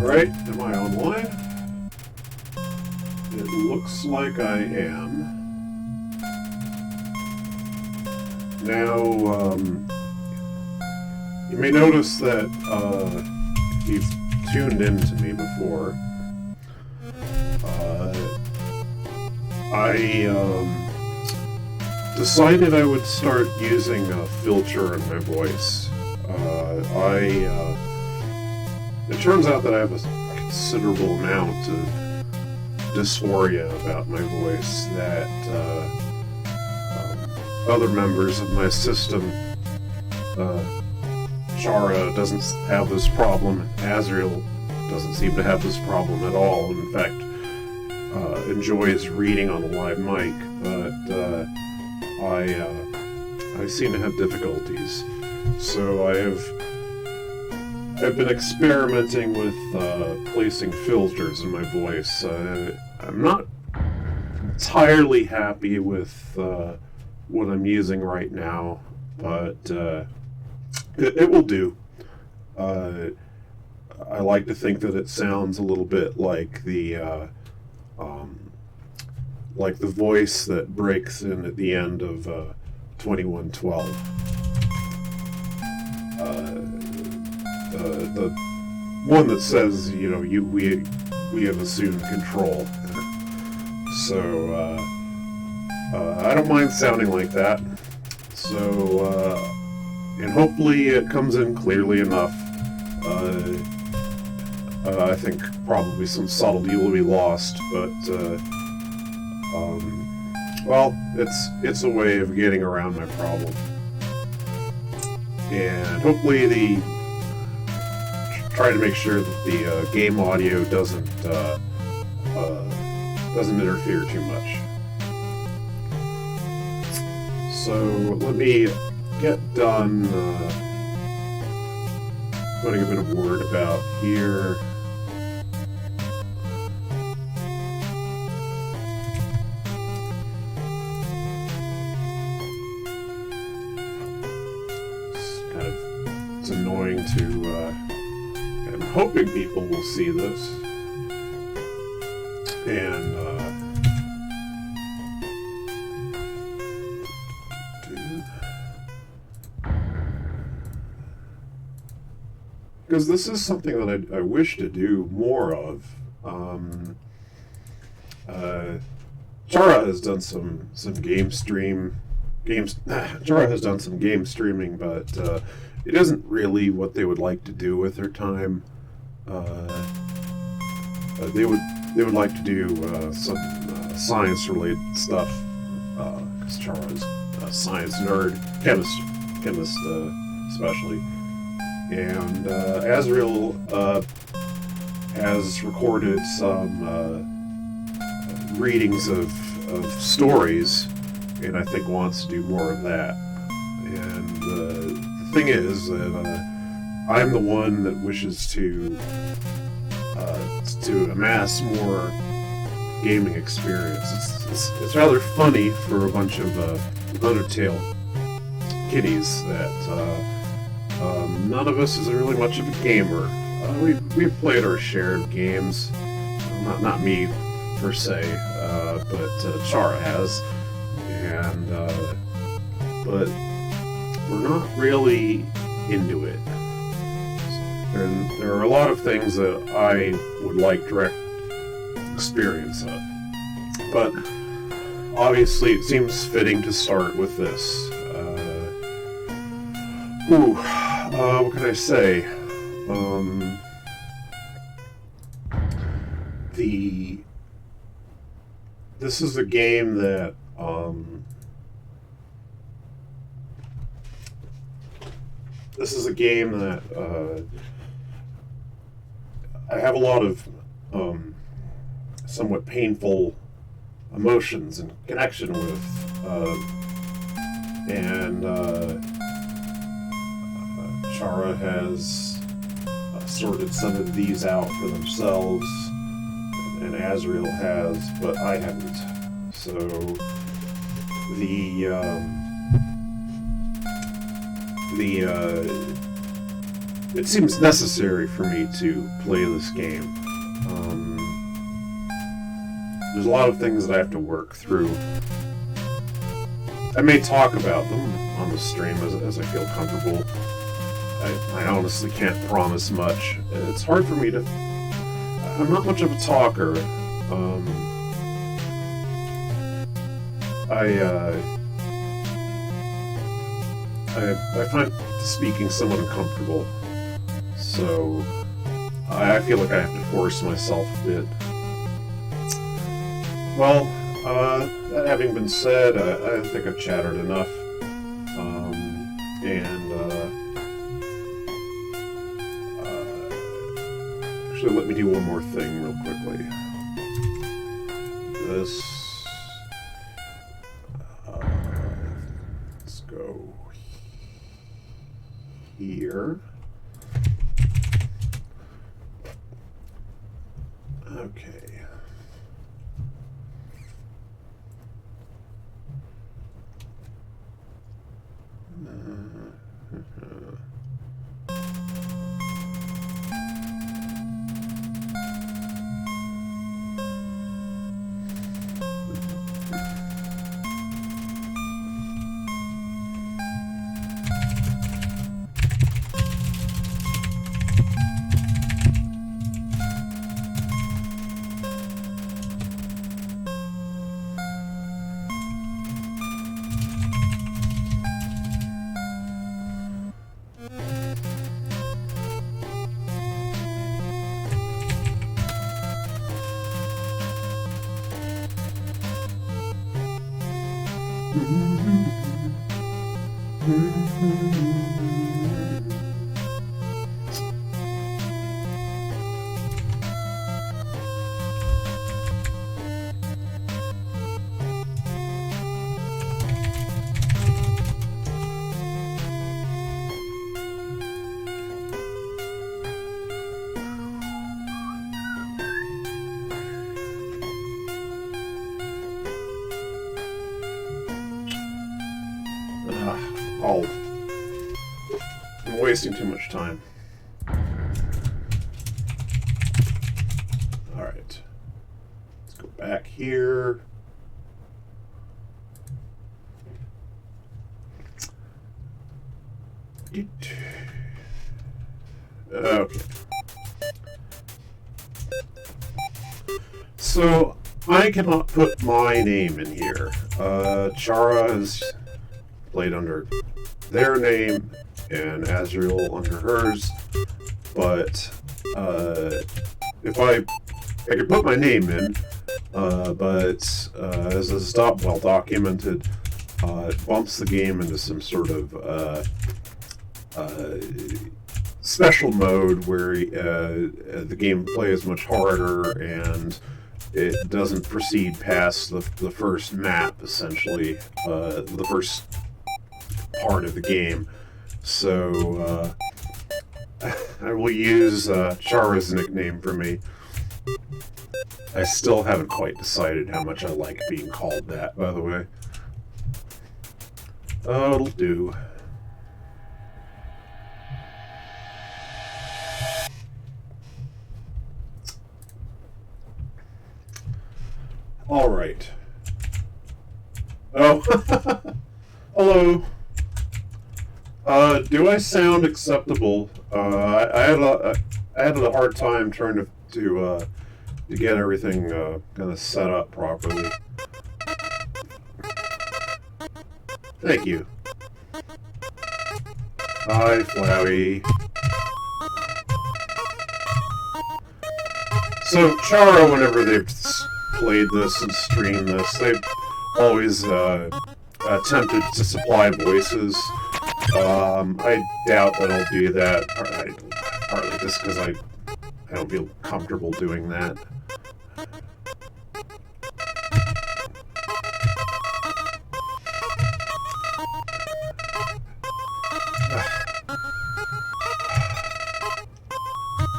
Alright, am I online? It looks like I am. Now, you may notice that if you've tuned in to me before, I decided I would start using a filter in my voice. It turns out that I have a considerable amount of dysphoria about my voice that other members of my system, Chara doesn't have this problem, Azrael doesn't seem to have this problem at all. In fact, enjoys reading on a live mic, but I seem to have difficulties. So I've been experimenting with placing filters in my voice. I'm not entirely happy with what I'm using right now, but it will do. I like to think that it sounds a little bit like the voice that breaks in at the end of 2112. The one that says, you know, we have assumed control. So I don't mind sounding like that. So and hopefully it comes in clearly enough. I think probably some subtlety will be lost, but well, it's a way of getting around my problem. And hopefully try to make sure that the game audio doesn't interfere too much. So let me get done putting a bit of word about here. It's annoying to I'm hoping people will see this, and because this is something that I wish to do more of. Chara has done some game streaming, but it isn't really what they would like to do with their time. They would like to do some science-related stuff, because Chara's a science nerd, chemist especially. And Azrael has recorded some readings of stories, and I think wants to do more of that. And the thing is that I'm the one that wishes to amass more gaming experience. It's rather funny for a bunch of Undertale kiddies that none of us is really much of a gamer. We've played our share of games. Not me per se, but Chara has, and but we're not really into it. And there are a lot of things that I would like direct experience of. But obviously it seems fitting to start with this. What can I say? This is a game that I have a lot of somewhat painful emotions and connection with, and Chara has sorted some of these out for themselves, and Azrael has, but I haven't. So the 'cause, it seems necessary for me to play this game. There's a lot of things that I have to work through. I may talk about them on the stream as I feel comfortable. I honestly can't promise much. It's hard for me to... I'm not much of a talker. I find speaking somewhat uncomfortable, so I feel like I have to force myself a bit. Well, that having been said, I think I've chattered enough, actually let me do one more thing real quickly. This... let's go here. Okay. I'm wasting too much time. Alright. Let's go back here. Okay. So, I cannot put my name in here. Chara has played under their name, and Azrael under hers, but if I could put my name in, but as is not well documented, it bumps the game into some sort of special mode where the gameplay is much harder and it doesn't proceed past the first map, essentially, the first part of the game. So, I will use Chara's nickname for me. I still haven't quite decided how much I like being called that, by the way. Oh, it'll do. Alright. Oh, hello. Do I sound acceptable? I had a hard time trying to get everything kind of set up properly. Thank you. Hi, Flowey. So Chara, whenever they've played this and streamed this, they've always attempted to supply voices. I doubt that I'll do that, partly just because I don't feel comfortable doing that.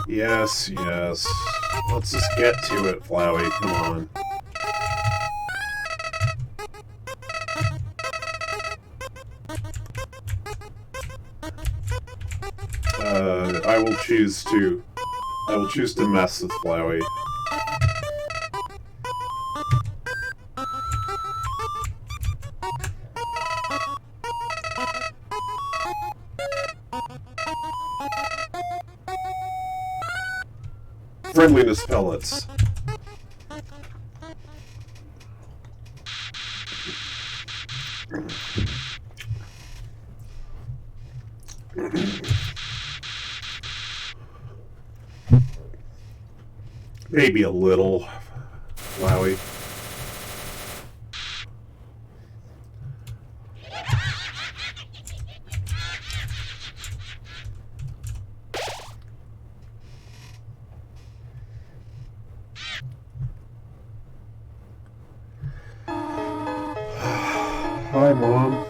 Yes, yes. Let's just get to it, Flowey. Come on. I will choose to mess with Flowey. Friendliness pellets. Maybe a little, Flowey. Hi, Mom.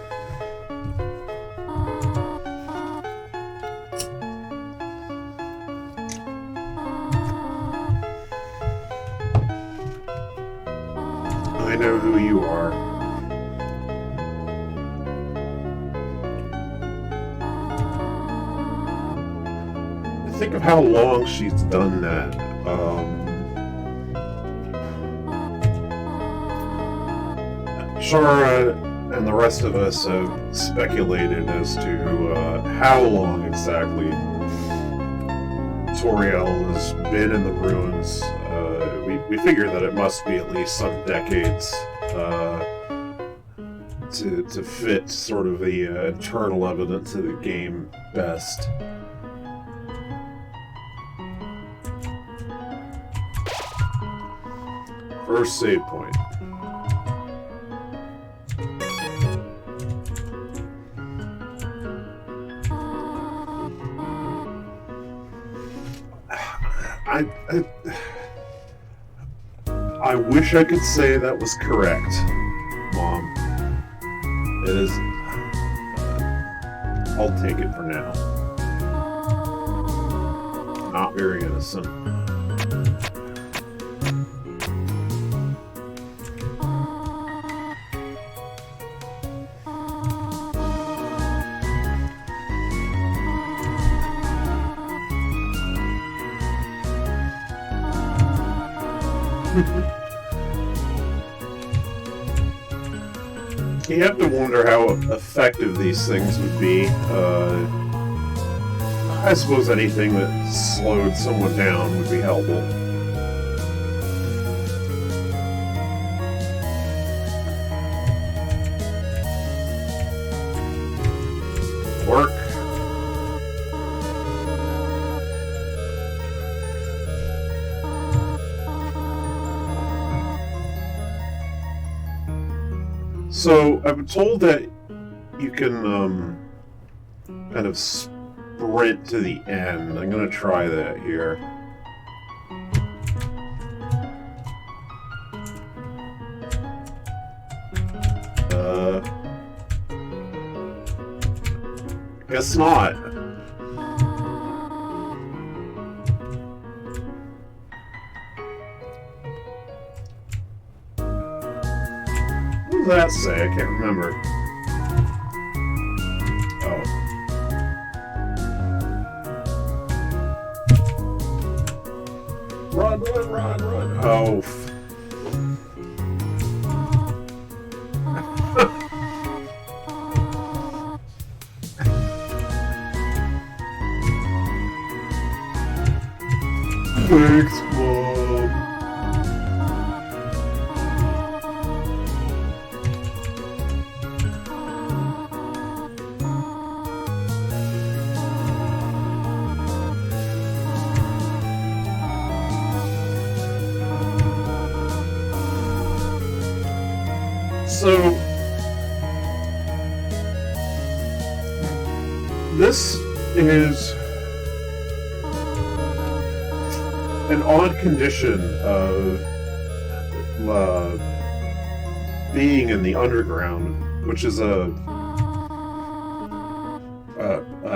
I know who you are. Think of how long she's done that. Shara and the rest of us have speculated as to how long exactly Toriel has been in the ruins. We figure that it must be at least some decades to fit sort of the internal evidence of the game best. First save point. I wish I could say that was correct, Mom. It is. I'll take it for now. Not very innocent. You have to wonder how effective these things would be. I suppose anything that slowed someone down would be helpful. Work. So, I've been told that you can kind of sprint to the end. I'm going to try that here. Guess not. What does that say? I can't remember. Oh. Run, run, run, run. Oh. Thanks, Mom. So, this is an odd condition of being in the underground, which is a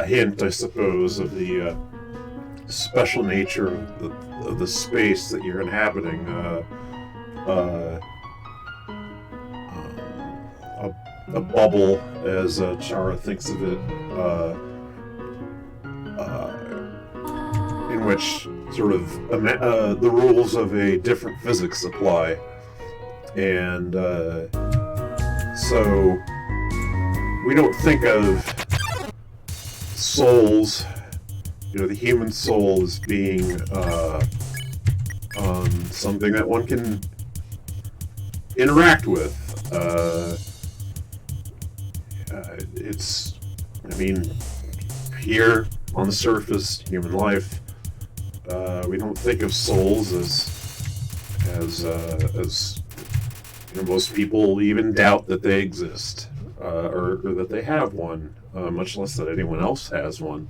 hint, I suppose, of the special nature of the space that you're inhabiting. A bubble, as Chara thinks of it, in which sort of the rules of a different physics apply. And so we don't think of souls, the human soul, as being something that one can interact with. Here on the surface, human life, we don't think of souls as most people even doubt that they exist, or that they have one, much less that anyone else has one.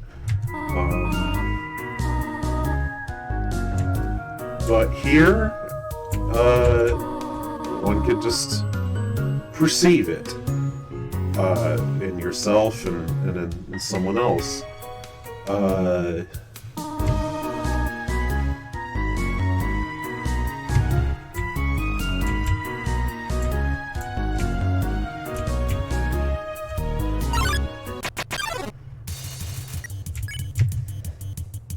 But here, one could just perceive it in yourself and in someone else. I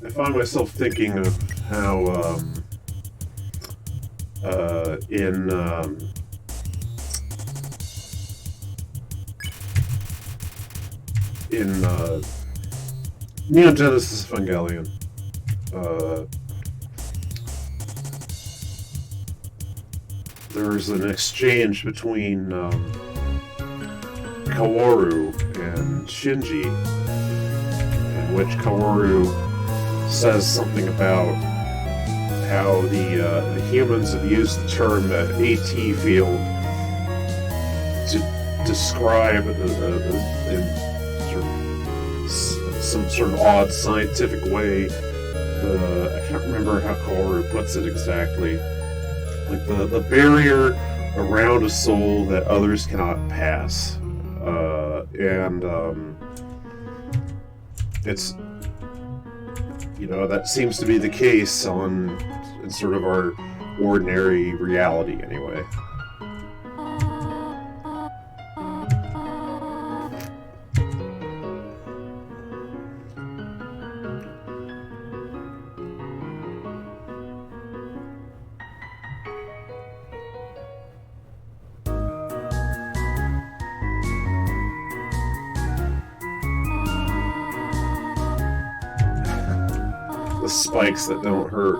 find myself thinking of how in Neon Genesis Evangelion, there's an exchange between Kaworu and Shinji, in which Kaworu says something about how the humans have used the term AT field to describe in some sort of odd scientific way I can't remember how Kaworu puts it exactly, like the barrier around a soul that others cannot pass, and it's that seems to be the case in sort of our ordinary reality anyway. The spikes that don't hurt.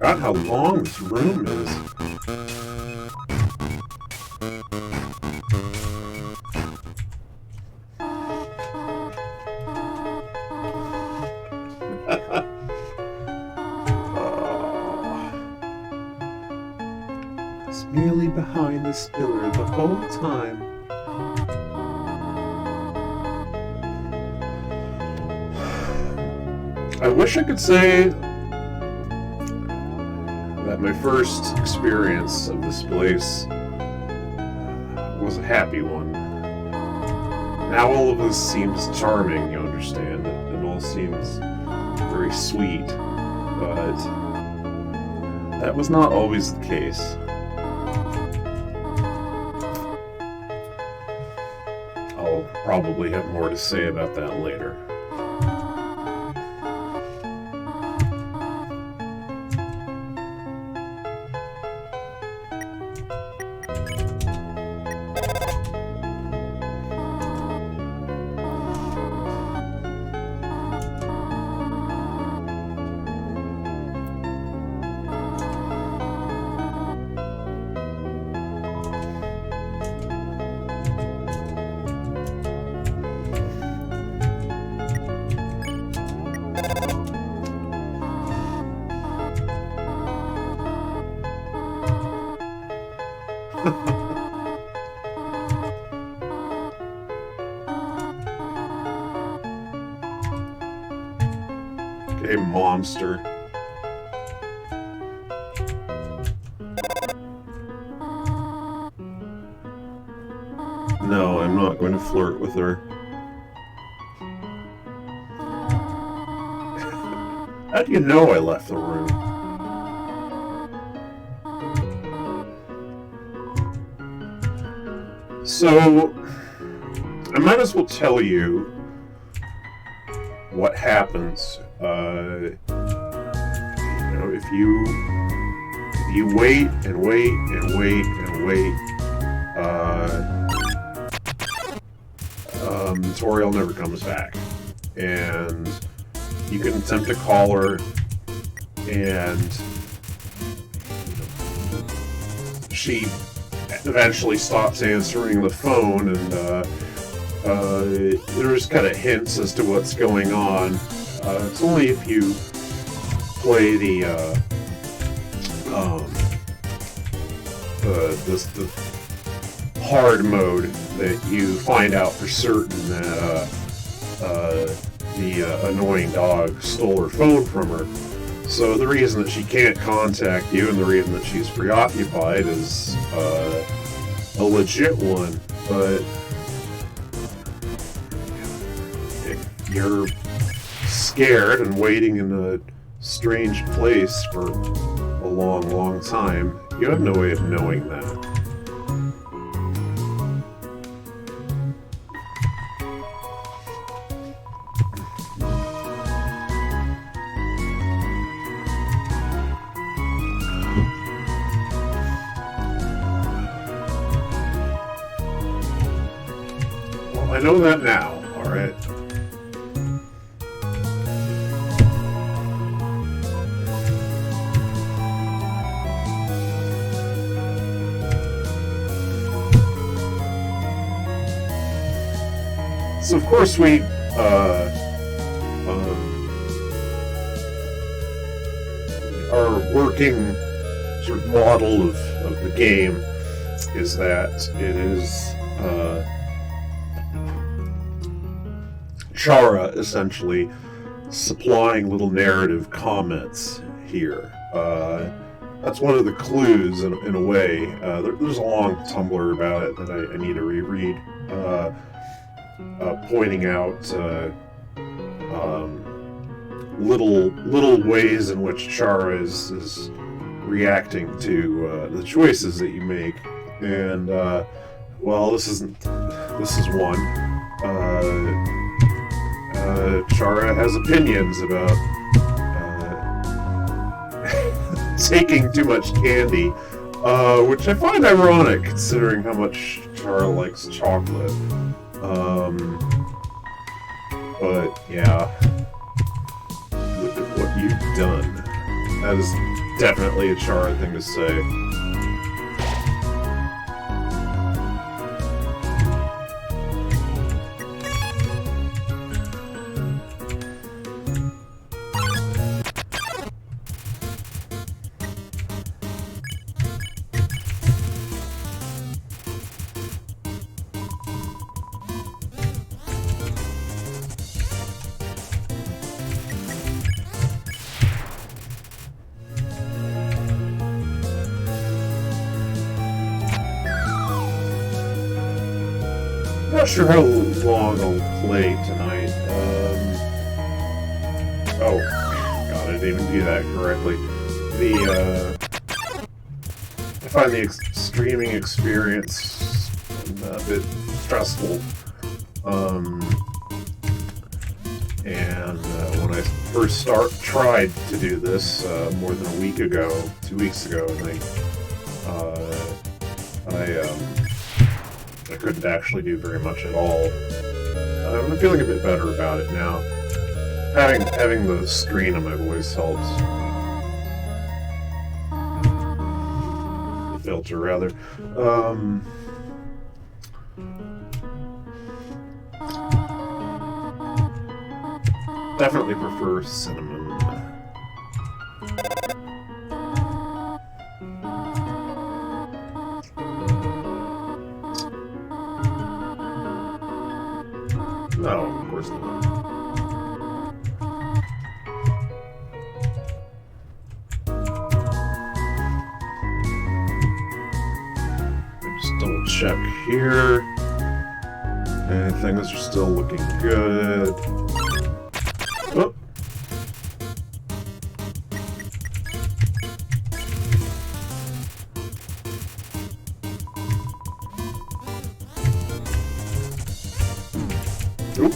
God, how long this room is. It's merely behind this pillar the whole time. I wish I could say that my first experience of this place was a happy one. Now all of this seems charming, you understand. It all seems very sweet, but that was not always the case. I'll probably have more to say about that later. a monster. No, I'm not going to flirt with her. How do you know I left the room? So, I might as well tell you what happens. If you wait and wait and wait and wait, Toriel never comes back, and you can attempt to call her, and she eventually stops answering the phone, and there's kind of hints as to what's going on. It's only if you play the hard mode that you find out for certain that the annoying dog stole her phone from her. So the reason that she can't contact you and the reason that she's preoccupied is a legit one. But if you're scared and waiting in a strange place for a long, long time, you have no way of knowing that. Well, I know that now, alright? So of course we our working sort of model of the game is that it is Chara essentially supplying little narrative comments here. That's one of the clues in a way. There's a long Tumblr about it that I need to reread. Pointing out little ways in which Chara is reacting to the choices that you make, and well, this is one. Chara has opinions about taking too much candy, which I find ironic considering how much Chara likes chocolate. But yeah, look at what you've done. That is definitely a Chara thing to say. I'm not sure how long I'll play tonight. Oh, God, I didn't even do that correctly. I find the streaming experience a bit stressful. And when I first tried to do this more than a week ago, 2 weeks ago, I think, I couldn't actually do very much at all. I'm feeling a bit better about it now. Having the screen on my voice helps. The filter, rather. Definitely prefer cinnamon. No, of course not. check here. And things are still looking good. Oh. Oop.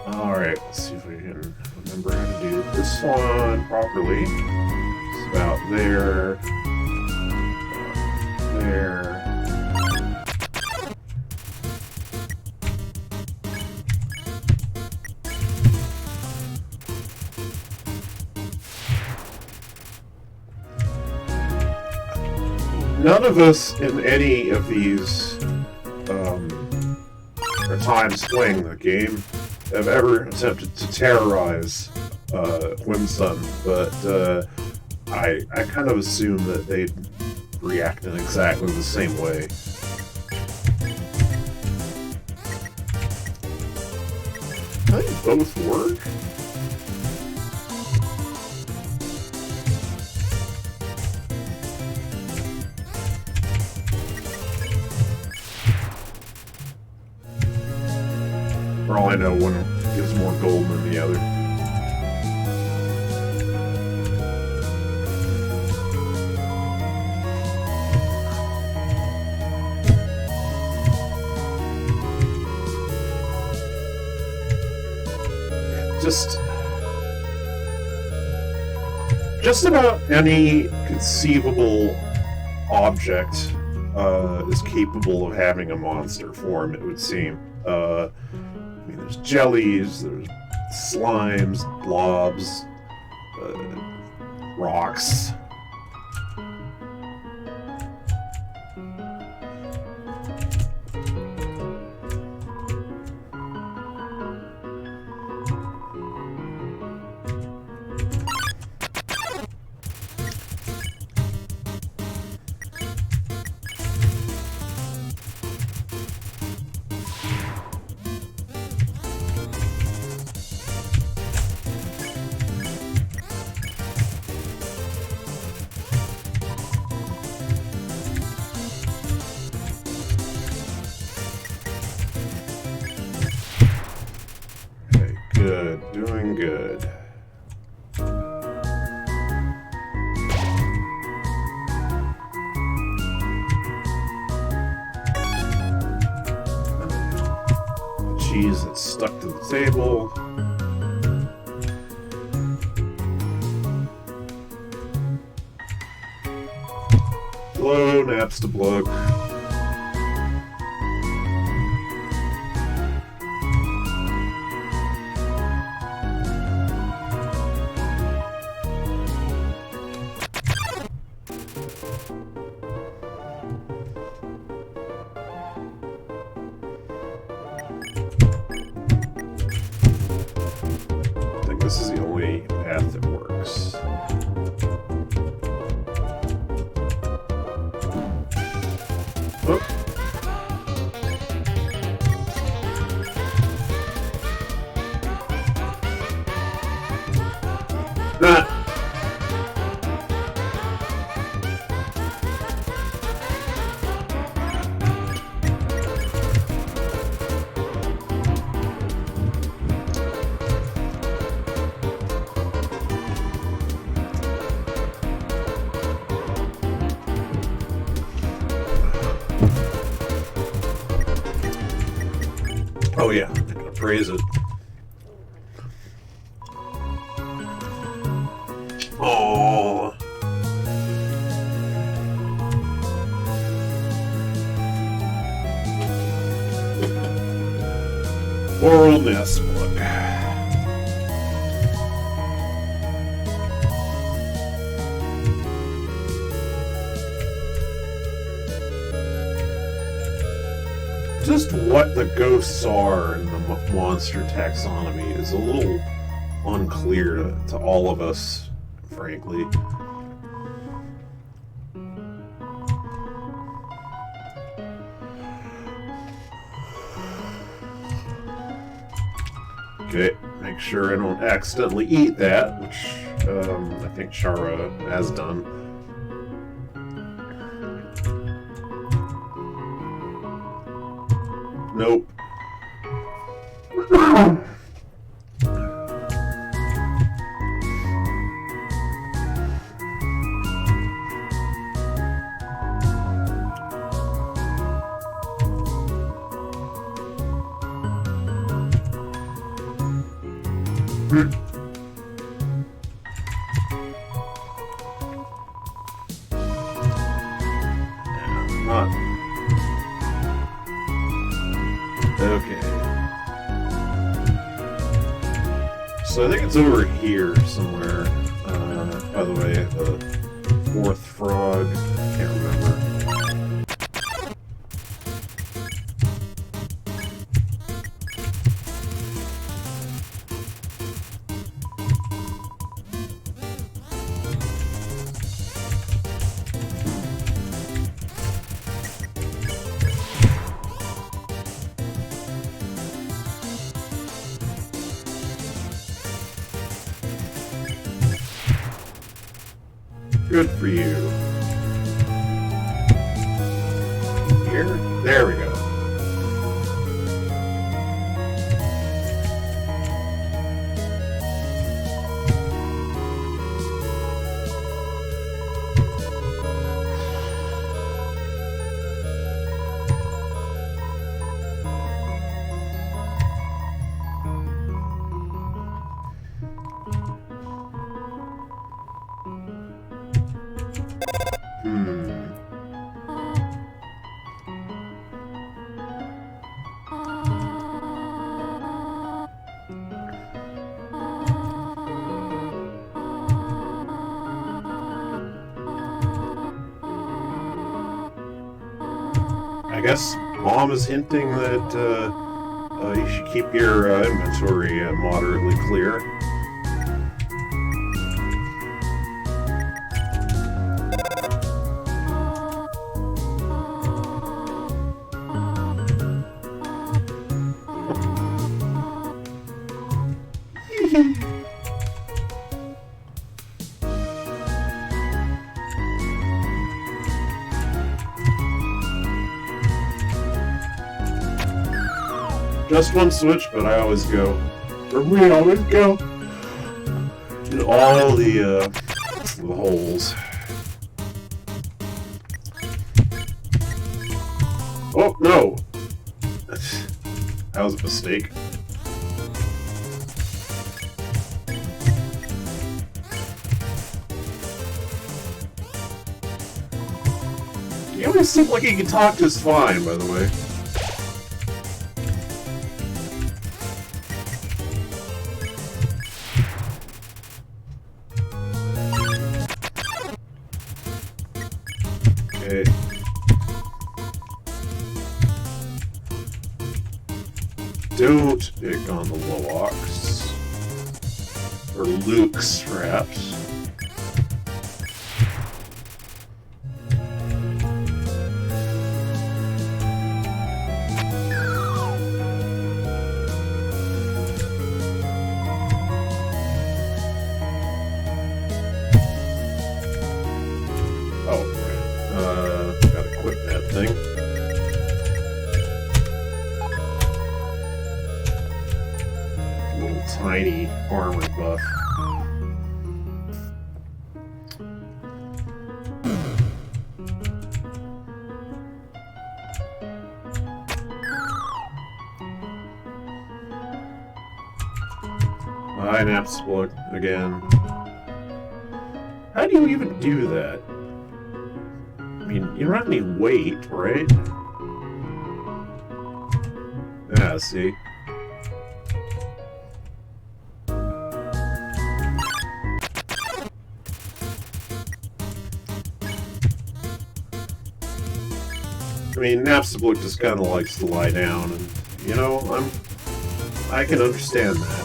Alright, let's see if we can remember how to do this one properly. It's about there. There. None of us in any of these times playing the game have ever attempted to terrorize Whimsun, but I kind of assume that they'd react in exactly the same way. They both work? For all I know, one gives more gold than the other. Just about any conceivable object is capable of having a monster form, it would seem. I mean, there's jellies, there's slimes, blobs, rocks. Good, doing good. Cheese that's stuck to the table. Hello, naps to plug. This is the only path that works. Oh. Ah. Oh yeah, I'm gonna praise it. Oh. Poor old nest book. Just what the ghosts are in the monster taxonomy is a little unclear to all of us, frankly. Okay, make sure I don't accidentally eat that, which I think Shara has done. Nope. Okay. So I think it's over here somewhere. By the way, the fourth frog. Can't remember. Good for you. Here? There we go. I guess Mom is hinting that you should keep your inventory moderately clear. Just one switch, but I always go. Or we always go. In all the holes. Oh, no! That was a mistake. He always seems like he can talk just fine, by the way. Okay. Don't pick on the Loaks. Or Lukes, perhaps. Gotta quit that thing. Little tiny armor buff. Napsplook again. How do you even do that? I mean, you don't have any weight, right? Yeah, see? I mean, Napstablook just kind of likes to lie down, and, you know, I can understand that.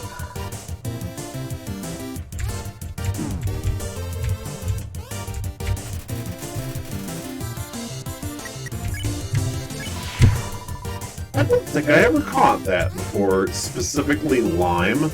I don't think I ever caught that before, specifically lime.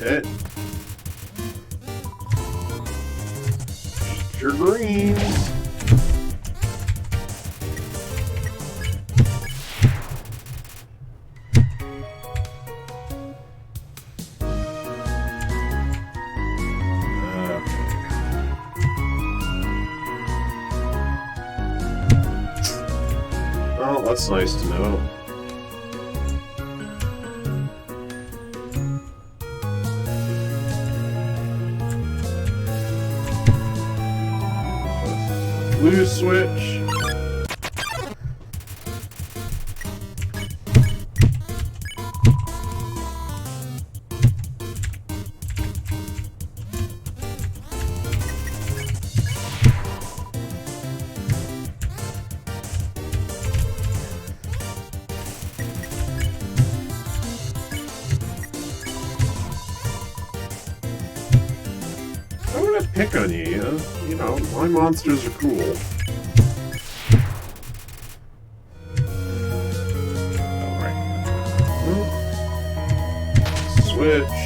Okay. Eat your greens. Oh, that's nice to know. Blue switch. I'm gonna pick on you. You know, my monsters are cool. Alright. Switch.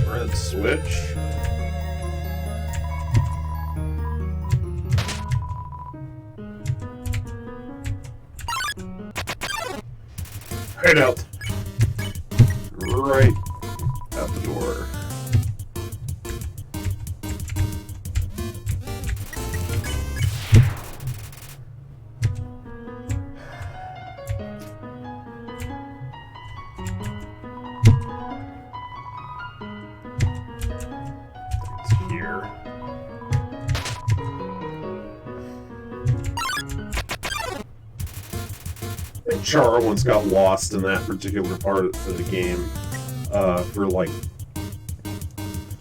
Red switch. Right out. Right out the door. It's here. I think Char once got lost in that particular part of the game for like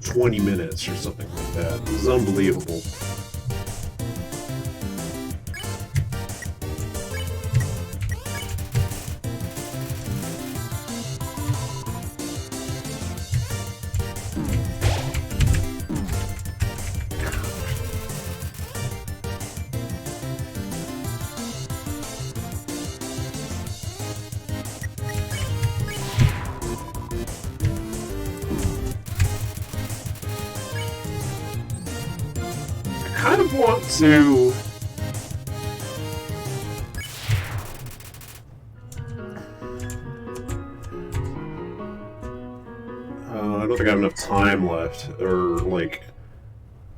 20 minutes or something like that. It was unbelievable. I kind of want to I don't think I have enough time left, or like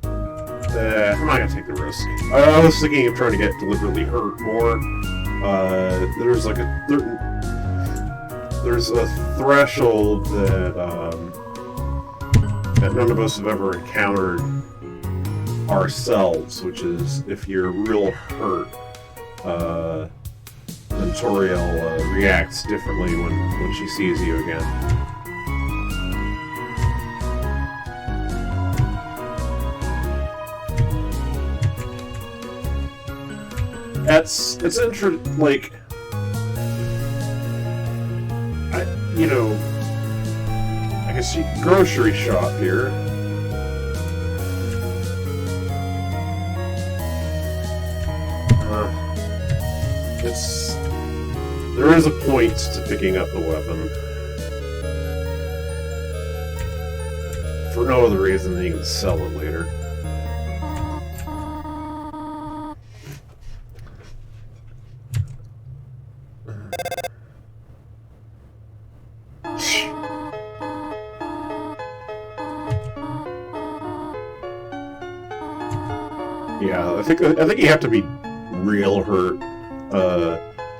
I'm not gonna take the risk. I was thinking of trying to get deliberately hurt more. There's like there's a threshold that none of us have ever encountered ourselves, which is if you're real hurt, then Toriel reacts differently when she sees you again. It's like, I can see grocery shop here. There is a point to picking up the weapon. For no other reason than you can sell it later. Yeah, I think you have to be real hurt,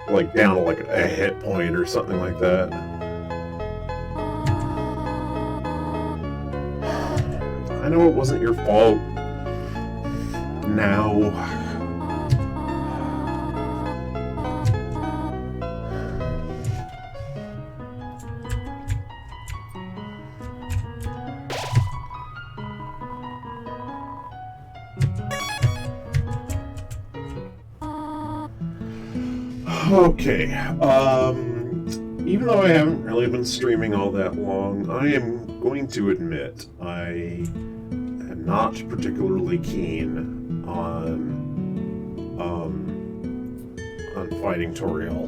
like down to like a hit point or something like that. I know it wasn't your fault. Now. Okay. Even though I haven't really been streaming all that long, I am going to admit I am not particularly keen on fighting Toriel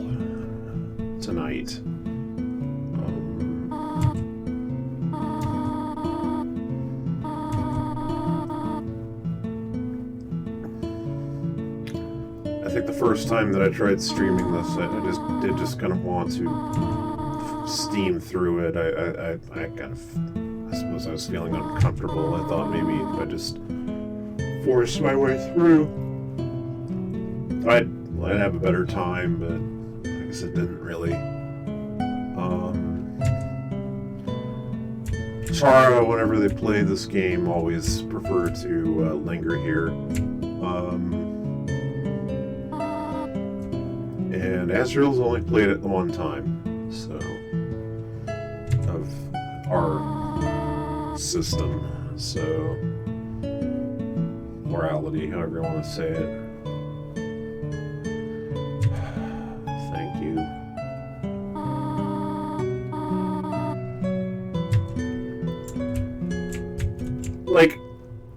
tonight. I think the first time that I tried streaming this, I just kind of want to steam through it. I suppose I was feeling uncomfortable. I thought maybe if I just forced my way through, I'd have a better time, but I guess it didn't really. Chara, whenever they play this game, always prefer to linger here. And Azrael's only played it the one time, so, of our system, so, morality, however you want to say it. Thank you. Like,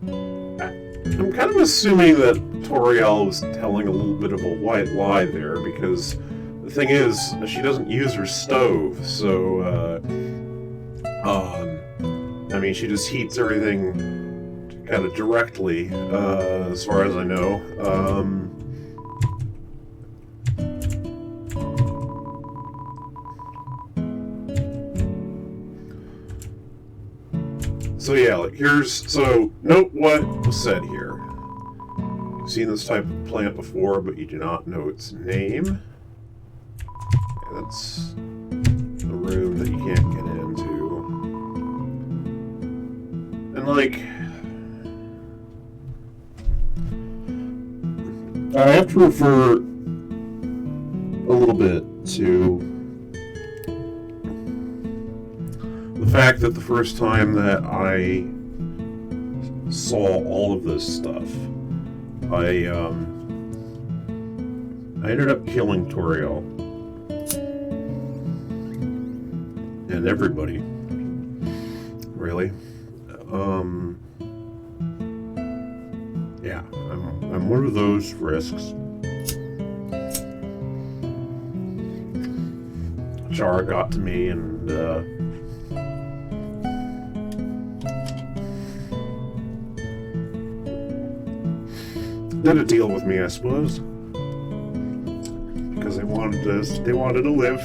I'm kind of assuming that Toriel was telling a little bit of a white lie there, because the thing is, she doesn't use her stove, so, I mean, she just heats everything kind of directly, as far as I know. So yeah, like note what was said here. You've seen this type of plant before, but you do not know its name. Yeah, that's the room that you can't get into. And like, I have to refer a little bit to the fact that the first time that I saw all of this stuff, I ended up killing Toriel and everybody, really. Yeah, I'm one of those Frisks. Chara got to me and did a deal with me, I suppose, because they wanted to live.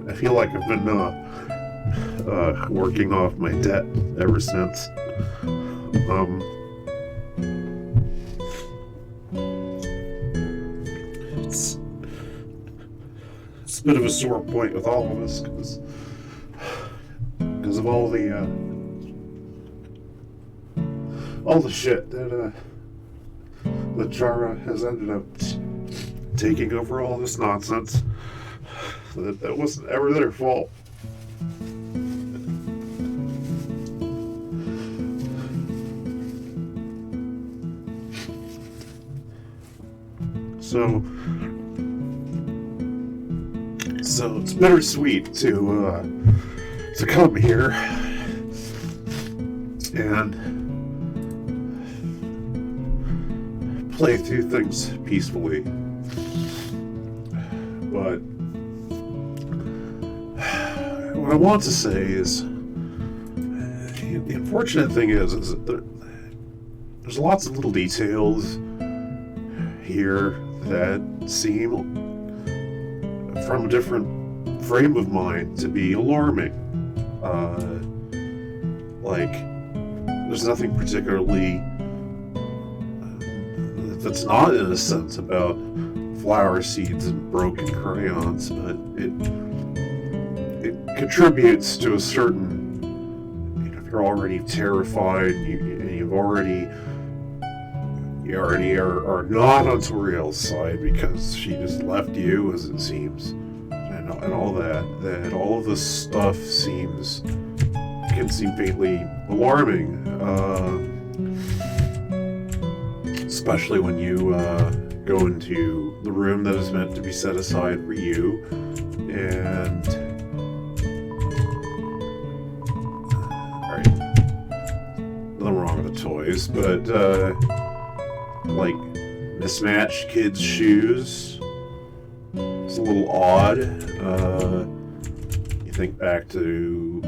I feel like I've been working off my debt ever since. It's a bit of a sore point with all of us because of all the shit that Chara has ended up taking over all this nonsense. That wasn't ever their fault. So it's bittersweet to come here and play through things peacefully, but what I want to say is the unfortunate thing is that there's lots of little details here that seem, from a different frame of mind, to be alarming. Like, there's nothing particularly that's not innocent about flower seeds and broken crayons, but it contributes to a certain, if you're already terrified and you already are not on Toriel's side because she just left you, as it seems, and all that all of this stuff can seem faintly alarming, especially when you go into the room that is meant to be set aside for you, and alright, nothing wrong with the toys, but like mismatched kids' shoes, it's a little odd. You think back to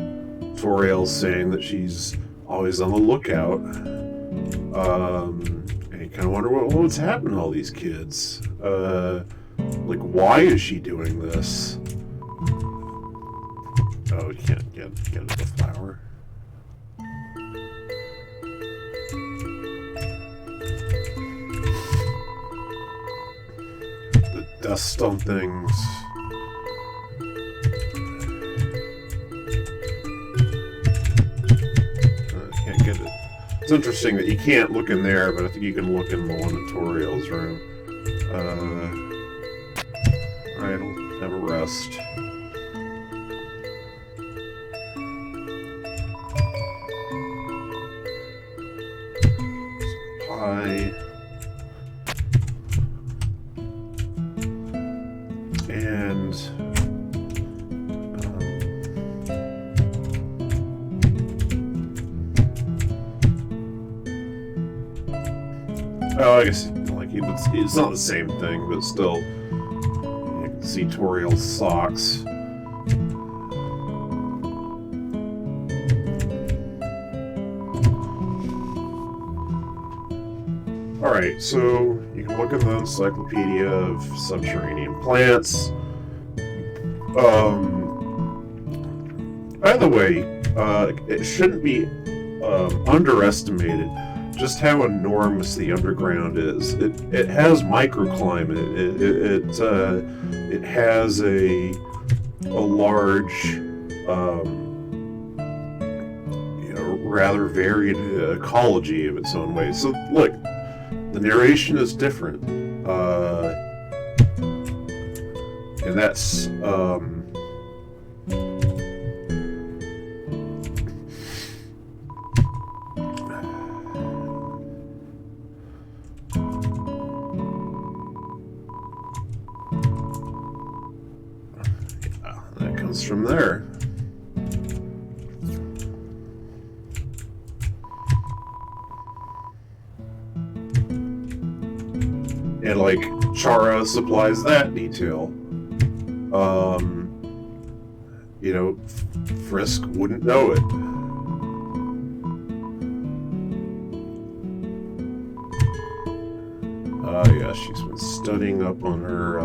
Toriel saying that she's always on the lookout, and you kind of wonder what's happened to all these kids. Like, why is she doing this? Oh, you can't get the flower. The dust on things. Can't get it. It's interesting that you can't look in there, but I think you can look in the one in Toriel's room. Alright, I'll have a rest. Pie. And I guess like it's not the same thing, but still, you can see Toriel's socks. Alright, so you can look in the Encyclopedia of Subterranean Plants. By the way, it shouldn't be underestimated just how enormous the underground is. It has microclimate. It has a large, rather varied ecology of its own way. So look, the narration is different, and that's that comes from there. And like Chara supplies that detail. Frisk wouldn't know it. Yeah, she's been studying up on her.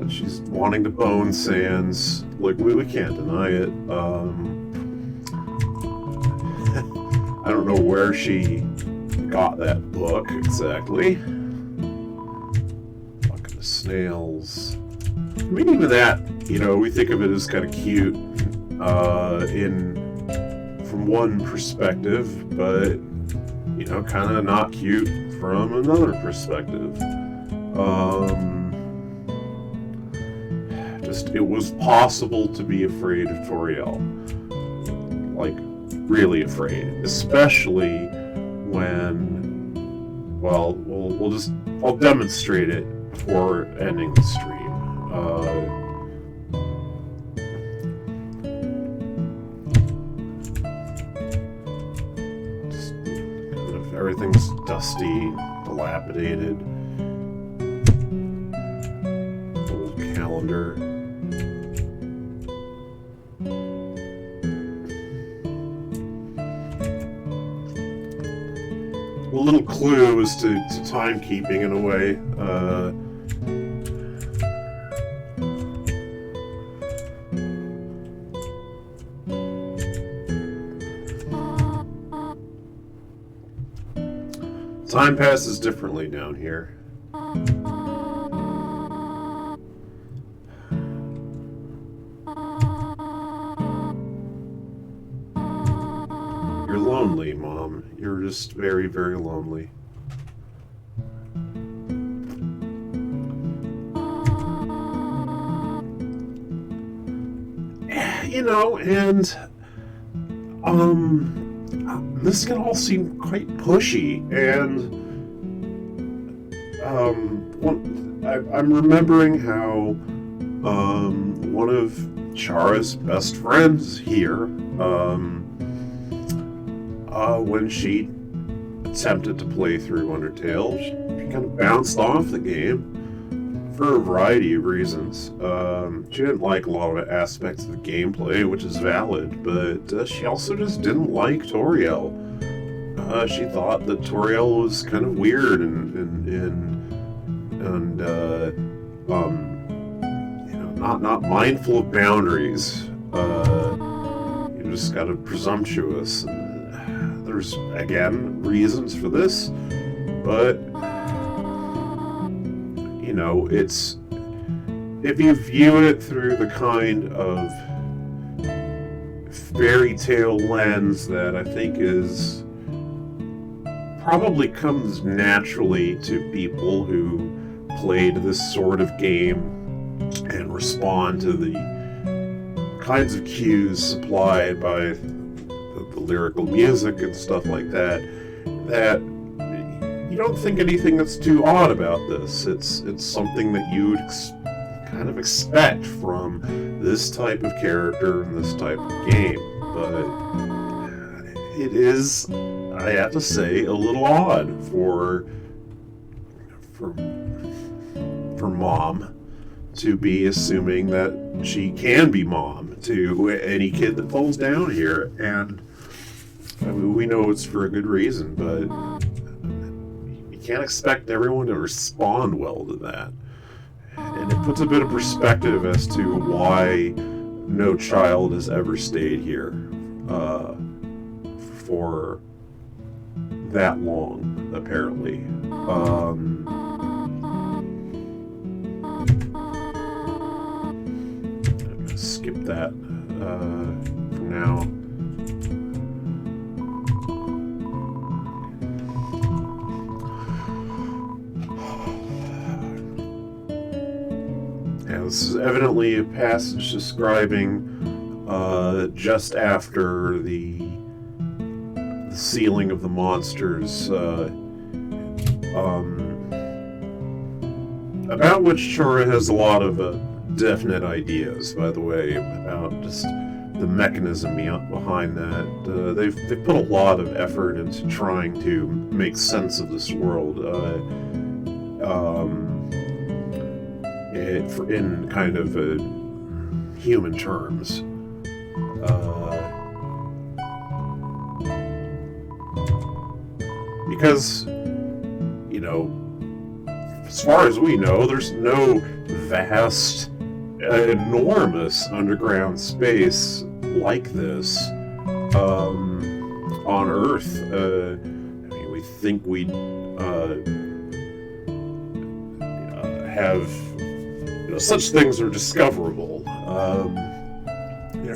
She's wanting to bone sands. Like, we can't deny it. I don't know where she got that book exactly. Bucket of snails. I mean, even that, we think of it as kind of cute from one perspective, but kind of not cute from another perspective. It was possible to be afraid of Toriel. Like, really afraid. Especially when, I'll demonstrate it before ending the stream. Everything's dusty, dilapidated. Old calendar. A little clue as to timekeeping in a way. Time passes differently down here. lonely, Mom. You're just very, very lonely. And this can all seem quite pushy, and I'm remembering how one of Chara's best friends here, when she attempted to play through Undertale, she kind of bounced off the game for a variety of reasons. She didn't like a lot of aspects of the gameplay, which is valid, but she also just didn't like Toriel. She thought that Toriel was kind of weird and not mindful of boundaries. Just kind of presumptuous. There's again reasons for this, but it's, if you view it through the kind of fairy tale lens that I think is probably comes naturally to people who played this sort of game and respond to the kinds of cues supplied by the lyrical music and stuff like that, that you don't think anything that's too odd about this. It's something that you'd kind of expect from this type of character and this type of game, but it is, I have to say, a little odd for Mom to be assuming that she can be Mom to any kid that falls down here, and I mean, we know it's for a good reason, but you can't expect everyone to respond well to that. And it puts a bit of perspective as to why no child has ever stayed here for that long, apparently. I'm gonna skip that for now. This is evidently a passage describing just after the sealing of the monsters, about which Chara has a lot of definite ideas, by the way, about just the mechanism behind that. They've put a lot of effort into trying to make sense of this world. In kind of human terms. Because, as far as we know, there's no vast, enormous underground space like this on Earth. We think we have... such things are discoverable.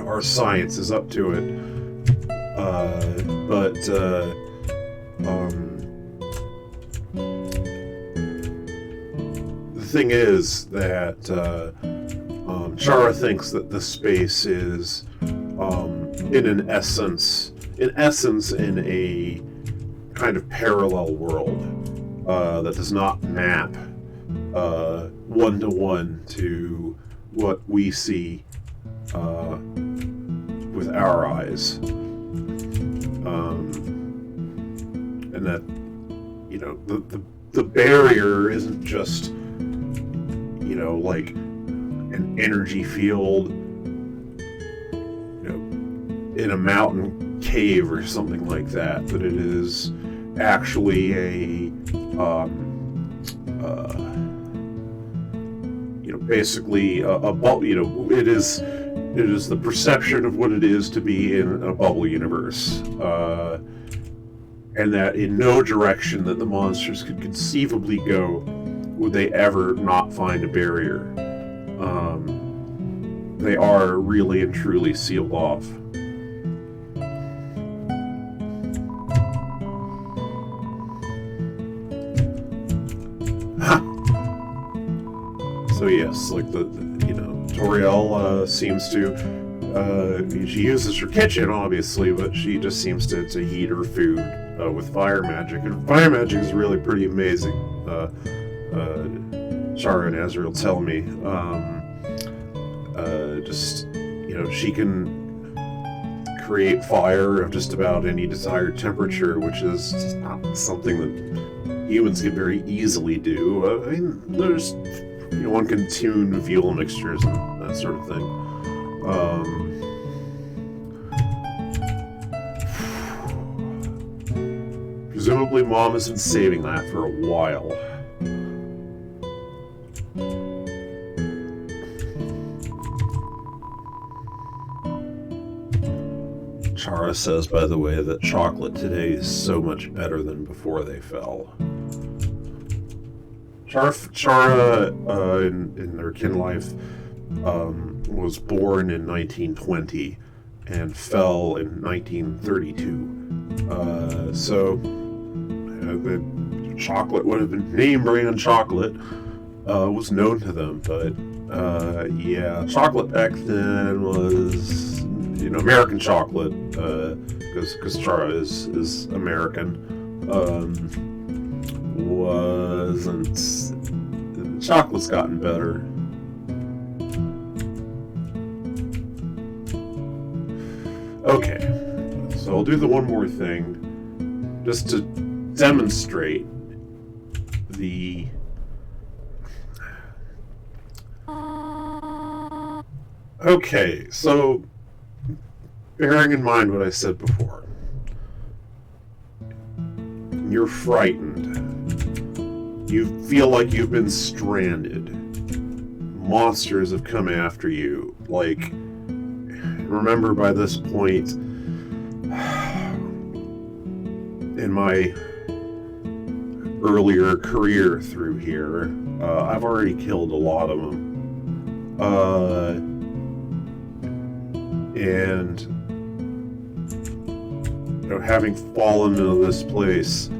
Our science is up to it. But the thing is that Chara thinks that the space is, in essence, in a kind of parallel world that does not map one-to-one to what we see with our eyes, and that the barrier isn't just like an energy field in a mountain cave or something like that, but it is actually basically a bubble. It is the perception of what it is to be in a bubble universe, and that in no direction that the monsters could conceivably go would they ever not find a barrier. They are really and truly sealed off. yes, like Toriel seems to. She uses her kitchen, obviously, but she just seems to heat her food with fire magic. And fire magic is really pretty amazing. Chara and Azrael tell me. She can create fire of just about any desired temperature, which is just not something that humans can very easily do. I mean, there's, one can tune fuel mixtures and that sort of thing. Presumably Mom has been saving that for a while. Chara says, by the way, that chocolate today is so much better than before they fell. Chara in their kin life, was born in 1920 and fell in 1932. So the chocolate would have been name brand chocolate, was known to them, but chocolate back then was American chocolate, because Chara is American. Chocolate's gotten better. Okay, so I'll do the one more thing, just to demonstrate the... Okay, so, bearing in mind what I said before, you're frightened. You feel like you've been stranded. Monsters have come after you. Like, remember by this point, in my earlier career through here, I've already killed a lot of them. And having fallen into this place,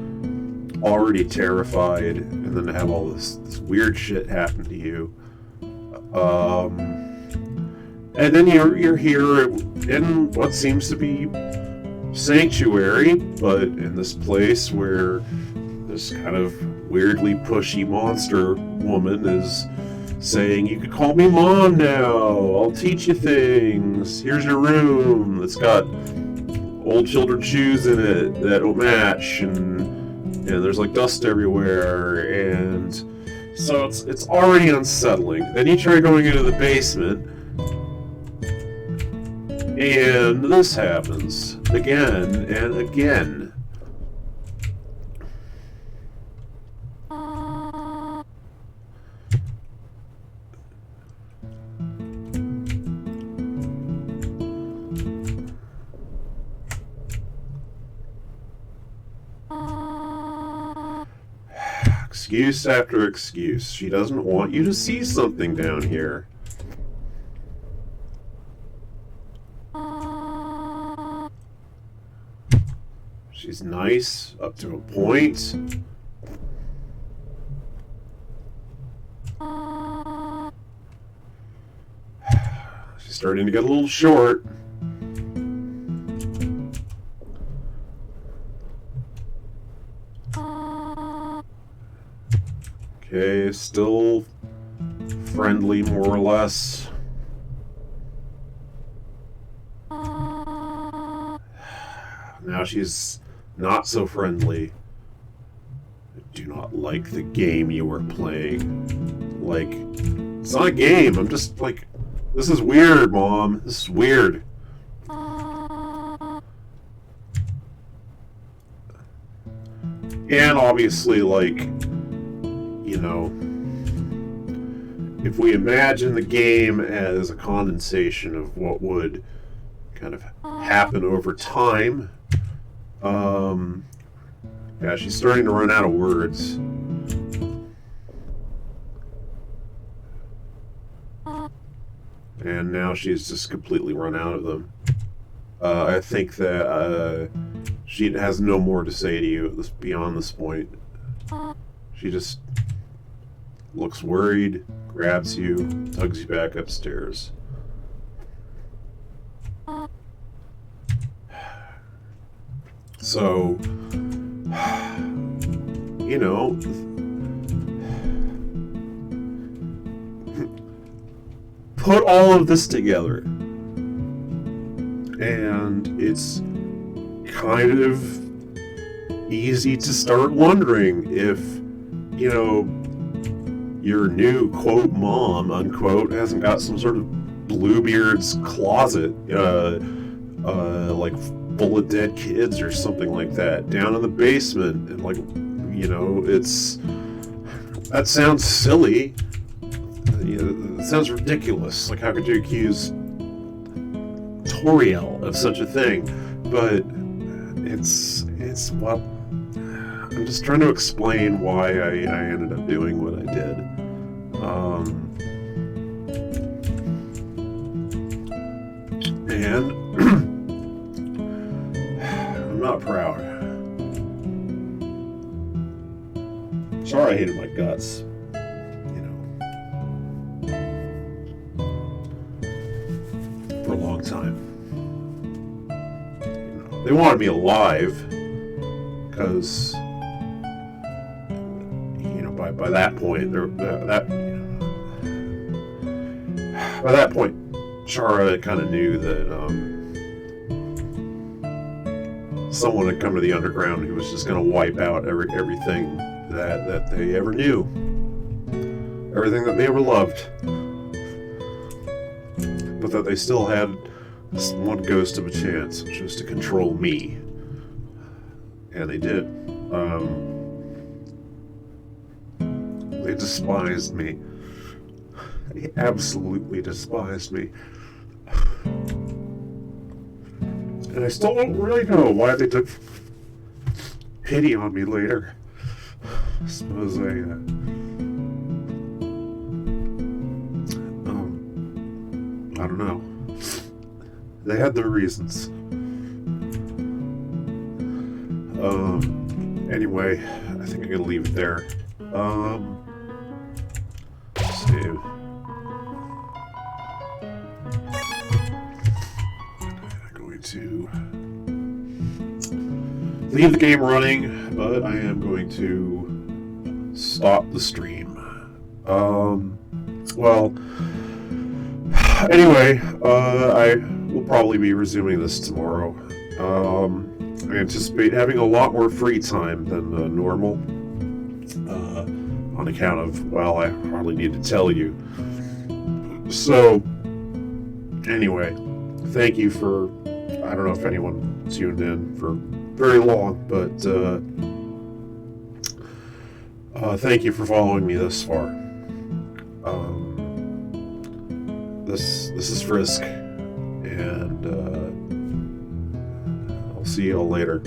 already terrified, and then to have all this weird shit happen to you. And then you're here in what seems to be sanctuary, but in this place where this kind of weirdly pushy monster woman is saying, "You can call me Mom now, I'll teach you things, here's your room that's got old children's shoes in it that don't match, and there's like dust everywhere," and so it's already unsettling. Then you try going into the basement, and this happens again and again. Excuse after excuse. She doesn't want you to see something down here. She's nice up to a point. She's starting to get a little short. Okay, still friendly, more or less. Now she's not so friendly. I do not like the game you are playing. Like, it's not a game. I'm just like, this is weird, Mom. This is weird. And obviously, like, if we imagine the game as a condensation of what would kind of happen over time, she's starting to run out of words. And now she's just completely run out of them. I think that she has no more to say to you beyond this point. She just looks worried, grabs you, tugs you back upstairs. So, you know, put all of this together, and it's kind of easy to start wondering if, you know, your new, quote, mom, unquote, hasn't got some sort of Bluebeard's closet, like full of dead kids or something like that, down in the basement, and like, you know, that sounds silly. You know, it sounds ridiculous. Like, how could you accuse Toriel of such a thing? But it's what I'm just trying to explain why I ended up doing what I did. And I'm not proud. Sorry, I hated my guts. For a long time. You know, they wanted me alive because, you know, by that point, by that point, Chara kind of knew that someone had come to the underground who was just going to wipe out everything that they ever knew, everything that they ever loved. But that they still had this one ghost of a chance, which was to control me. And they did. They despised me. They absolutely despised me. And I still don't really know why they took pity on me later. I suppose I don't know. They had their reasons. Anyway, I think I'm gonna leave it there. Save. I'm going to leave the game running, but I am going to stop the stream. Well, anyway, I will probably be resuming this tomorrow. I anticipate having a lot more free time than normal, on account of, well, I hardly need to tell you. So, anyway, thank you for, I don't know if anyone tuned in for very long, but thank you for following me this far. This is Frisk, and I'll see y'all later.